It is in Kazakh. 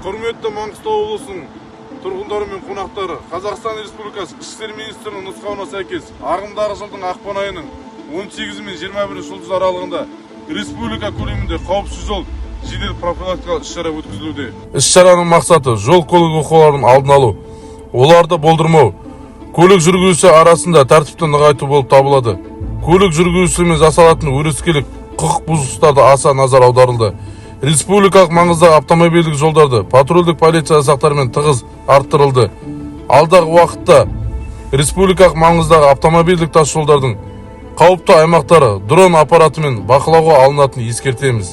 Құрметті Маңғыстау облысының тұрғындары мен қонақтары, Қазақстан Республикасы Ішкі істер министрінің нұсқауына сәйкес ағымдағы жылдың ақпан айының 18 мен 21 жұлдыз аралығында республика көлемінде қауіпсіз жол жедел профилактикалық іс-шара өткізілуде. Іс-шараның мақсаты жол көлік оқиғаларын алдын алу, оларды болдырмау, көлік жүргізуші арасында тәртіпті нығайту болып табылады. Көлік жүргізушілермен жасалатын өрескелік құқық бұзушылықтарға аса назар аударылды. Республикалық маңыздағы автомобильдік жолдарды патрульдік полиция жасақтарымен тығыз арттырылды. Алдағы уақытта республикалық маңыздағы автомобильдік тас жолдардың қауіпті аймақтары дрон аппаратымен бақылауға алынатынын ескертеміз.